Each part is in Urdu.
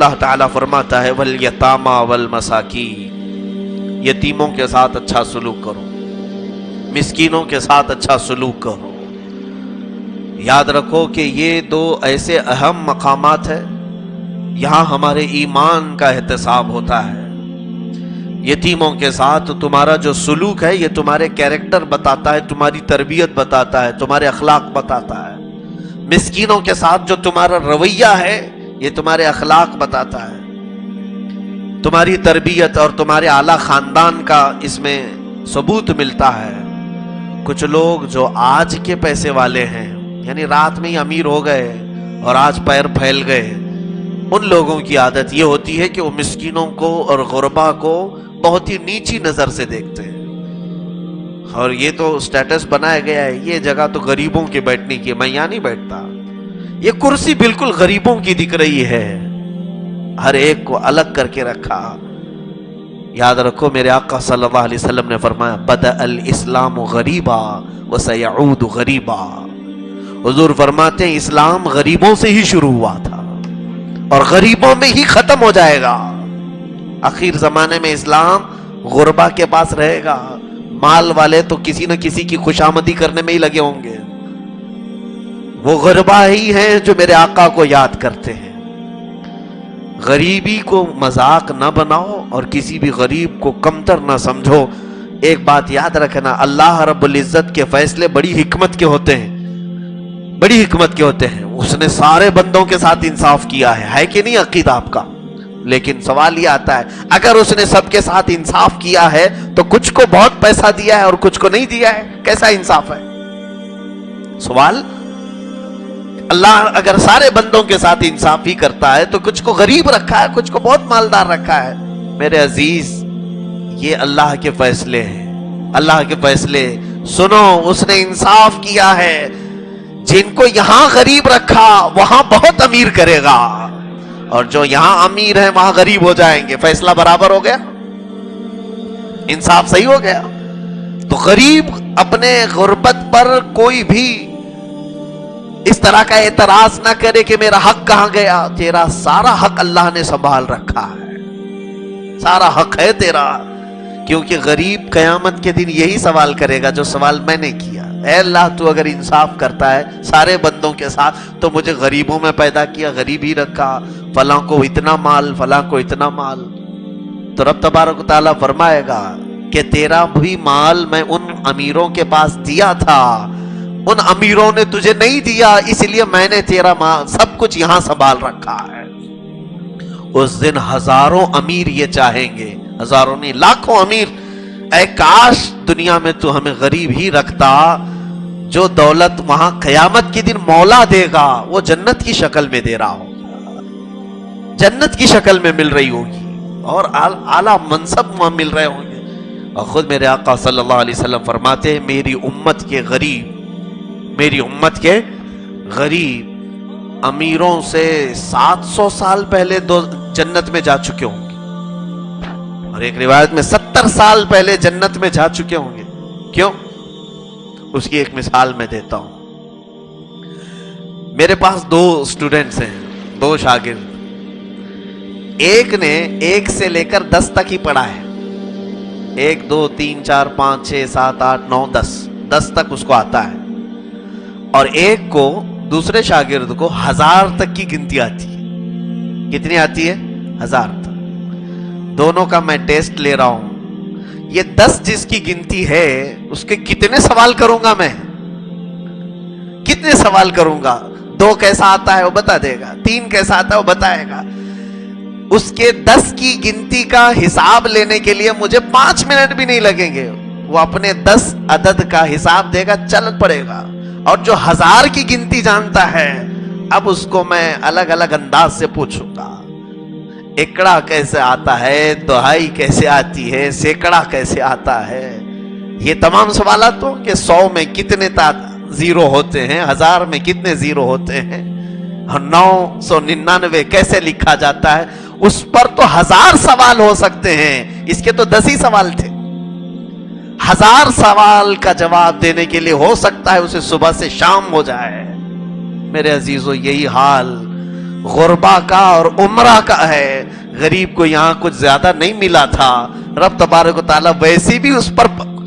اللہ تعالیٰ فرماتا ہے والیتاما والمساکین، یتیموں کے ساتھ اچھا سلوک کرو، مسکینوں کے ساتھ اچھا سلوک کرو۔ یاد رکھو کہ یہ دو ایسے اہم مقامات ہیں، یہاں ہمارے ایمان کا احتساب ہوتا ہے۔ یتیموں کے ساتھ تمہارا جو سلوک ہے یہ تمہارے کیریکٹر بتاتا ہے، تمہاری تربیت بتاتا ہے، تمہارے اخلاق بتاتا ہے۔ مسکینوں کے ساتھ جو تمہارا رویہ ہے یہ تمہارے اخلاق بتاتا ہے، تمہاری تربیت اور تمہارے اعلیٰ خاندان کا اس میں ثبوت ملتا ہے۔ کچھ لوگ جو آج کے پیسے والے ہیں، یعنی رات میں ہی امیر ہو گئے اور آج پیر پھیل گئے، ان لوگوں کی عادت یہ ہوتی ہے کہ وہ مسکینوں کو اور غربا کو بہت ہی نیچی نظر سے دیکھتے ہیں، اور یہ تو سٹیٹس بنایا گیا ہے، یہ جگہ تو غریبوں کے بیٹھنے کی، میں یہاں نہیں بیٹھتا۔ یہ کرسی بالکل غریبوں کی دکھ رہی ہے، ہر ایک کو الگ کر کے رکھا۔ یاد رکھو میرے آقا صلی اللہ علیہ وسلم نے فرمایا بدأ الاسلام غریبا وسیعود غریبا۔ حضور فرماتے ہیں اسلام غریبوں سے ہی شروع ہوا تھا اور غریبوں میں ہی ختم ہو جائے گا۔ آخر زمانے میں اسلام غربا کے پاس رہے گا، مال والے تو کسی نہ کسی کی خوشامدی کرنے میں ہی لگے ہوں گے۔ وہ غربا ہی ہیں جو میرے آقا کو یاد کرتے ہیں۔ غریبی کو مذاق نہ بناؤ اور کسی بھی غریب کو کمتر نہ سمجھو۔ ایک بات یاد رکھنا، اللہ رب العزت کے فیصلے بڑی حکمت کے ہوتے ہیں، بڑی حکمت کے ہوتے ہیں۔ اس نے سارے بندوں کے ساتھ انصاف کیا ہے کہ نہیں عقیدہ آپ کا؟ لیکن سوال یہ آتا ہے اگر اس نے سب کے ساتھ انصاف کیا ہے تو کچھ کو بہت پیسہ دیا ہے اور کچھ کو نہیں دیا ہے، کیسا انصاف ہے؟ سوال، اللہ اگر سارے بندوں کے ساتھ انصاف ہی کرتا ہے تو کچھ کو غریب رکھا ہے، کچھ کو بہت مالدار رکھا ہے۔ میرے عزیز، یہ اللہ کے فیصلے ہیں، اللہ کے فیصلے سنو۔ اس نے انصاف کیا ہے، جن کو یہاں غریب رکھا وہاں بہت امیر کرے گا، اور جو یہاں امیر ہیں وہاں غریب ہو جائیں گے۔ فیصلہ برابر ہو گیا، انصاف صحیح ہو گیا۔ تو غریب اپنے غربت پر کوئی بھی اس طرح کا اعتراض نہ کرے کہ میرا حق کہاں گیا۔ تیرا سارا حق اللہ نے سنبھال رکھا ہے، سارا حق ہے تیرا، کیونکہ غریب قیامت کے دن یہی سوال کرے گا جو سوال میں نے کیا۔ اے اللہ، تو اگر انصاف کرتا ہے سارے بندوں کے ساتھ تو مجھے غریبوں میں پیدا کیا، غریب ہی رکھا، فلاں کو اتنا مال، فلاں کو اتنا مال۔ تو رب تبارک و تعالیٰ فرمائے گا کہ تیرا بھی مال میں ان امیروں کے پاس دیا تھا، ان امیروں نے تجھے نہیں دیا، اس لیے میں نے تیرا مال سب کچھ یہاں سنبھال رکھا ہے۔ اس دن ہزاروں امیر یہ چاہیں گے، ہزاروں نہیں لاکھوں امیر، اے کاش دنیا میں تو ہمیں غریب ہی رکھتا۔ جو دولت وہاں قیامت کے دن مولا دے گا وہ جنت کی شکل میں دے رہا ہوگا، جنت کی شکل میں مل رہی ہوگی، اور اعلیٰ منصب وہاں مل رہے ہوں گے۔ اور خود میرے آقا صلی اللہ علیہ وسلم فرماتے ہیں میری امت کے غریب، میری امت کے غریب امیروں سے 700 سال پہلے جنت میں جا چکے ہوں گے، اور ایک روایت میں 70 سال پہلے جنت میں جا چکے ہوں گے۔ کیوں؟ اس کی ایک مثال میں دیتا ہوں۔ میرے پاس 2 اسٹوڈنٹس ہیں، 2 شاگرد۔ ایک نے 1 سے لے کر 10 تک ہی پڑھا ہے، 1 2 3 4 5 6 7 8 9 10 تک اس کو آتا ہے، اور ایک کو دوسرے شاگرد کو 1000 تک کی گنتی آتی ہے۔ کتنی آتی ہے؟ 1000 تک۔ دونوں کا میں ٹیسٹ لے رہا ہوں، یہ 10 جس کی گنتی ہے اس کے کتنے سوال کروں گا میں؟ کتنے سوال کروں گا؟ 2 کیسا آتا ہے وہ بتا دے گا، 3 کیسا آتا ہے وہ بتائے گا۔ اس کے 10 کی گنتی کا حساب لینے کے لیے مجھے 5 منٹ بھی نہیں لگیں گے، وہ اپنے 10 عدد کا حساب دے گا، چل پڑے گا۔ اور جو 1000 کی گنتی جانتا ہے، اب اس کو میں الگ الگ انداز سے پوچھوں گا، ایکڑا کیسے آتا ہے، دہائی کیسے آتی ہے، سینکڑا کیسے آتا ہے۔ یہ تمام سوالات تو کہ 100 میں کتنے زیرو ہوتے ہیں، 1000 میں کتنے زیرو ہوتے ہیں، اور 999 کیسے لکھا جاتا ہے، اس پر تو 1000 سوال ہو سکتے ہیں، اس کے تو 10 ہی سوال تھے۔ 1000 سوال کا جواب دینے کے لیے ہو سکتا ہے اسے صبح سے شام ہو جائے۔ میرے عزیزو، یہی حال غربا کا اور عمرہ کا ہے. غریب کو یہاں کچھ زیادہ نہیں ملا تھا, رب تبارک و تعالیٰ ویسے بھی اس پر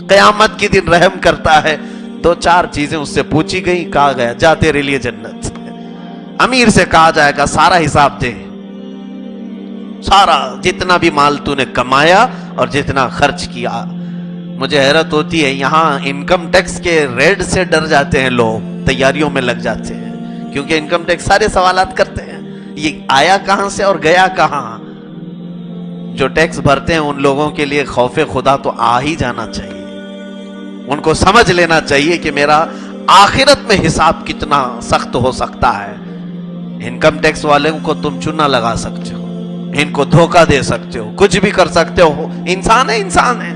قیامت کے دن رحم کرتا ہے. 2-4 چیزیں اس سے پوچھی گئی, کہا گیا جا تیرے لیے جنت. امیر سے کہا جائے گا سارا حساب دے, سارا جتنا بھی مال تو نے کمایا اور جتنا خرچ کیا. مجھے حیرت ہوتی ہے, یہاں انکم ٹیکس کے ریڈ سے ڈر جاتے ہیں لوگ, تیاریوں میں لگ جاتے ہیں, کیونکہ انکم ٹیکس سارے سوالات کرتے ہیں, یہ آیا کہاں سے اور گیا کہاں. جو ٹیکس بھرتے ہیں ان لوگوں کے لیے خوف خدا تو آ ہی جانا چاہیے. ان کو سمجھ لینا چاہیے کہ میرا آخرت میں حساب کتنا سخت ہو سکتا ہے. انکم ٹیکس والوں کو تم چونا لگا سکتے ہو, ان کو دھوکہ دے سکتے ہو, کچھ بھی کر سکتے ہو, انسان ہے انسان ہے.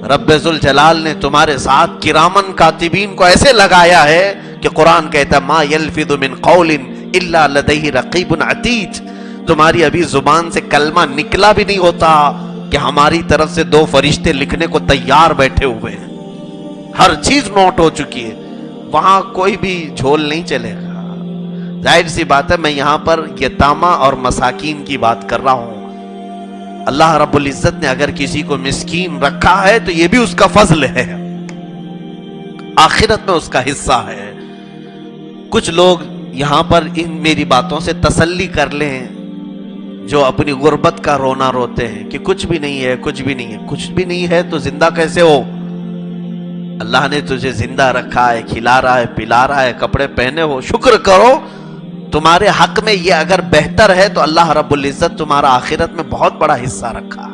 رب ذوالجلال نے تمہارے ساتھ کرامن کاتبین کو ایسے لگایا ہے کہ قرآن کہتا ہے ما یلفظ من قول الا لدیہ رقیب عتید. تمہاری ابھی زبان سے کلمہ نکلا بھی نہیں ہوتا کہ ہماری طرف سے 2 فرشتے لکھنے کو تیار بیٹھے ہوئے ہیں. ہر چیز نوٹ ہو چکی ہے, وہاں کوئی بھی جھول نہیں چلے گا. ظاہر سی بات ہے میں یہاں پر یتامہ اور مساکین کی بات کر رہا ہوں. اللہ رب العزت نے اگر کسی کو مسکین رکھا ہے تو یہ بھی اس کا فضل ہے, آخرت میں اس کا حصہ ہے. کچھ لوگ یہاں پر ان میری باتوں سے تسلی کر لیں جو اپنی غربت کا رونا روتے ہیں کہ کچھ بھی نہیں ہے, کچھ بھی نہیں ہے. کچھ بھی نہیں ہے تو زندہ کیسے ہو؟ اللہ نے تجھے زندہ رکھا ہے, کھلا رہا ہے, پلا رہا ہے, کپڑے پہنے ہو, شکر کرو. تمہارے حق میں یہ اگر بہتر ہے تو اللہ رب العزت تمہارا آخرت میں بہت بڑا حصہ رکھا.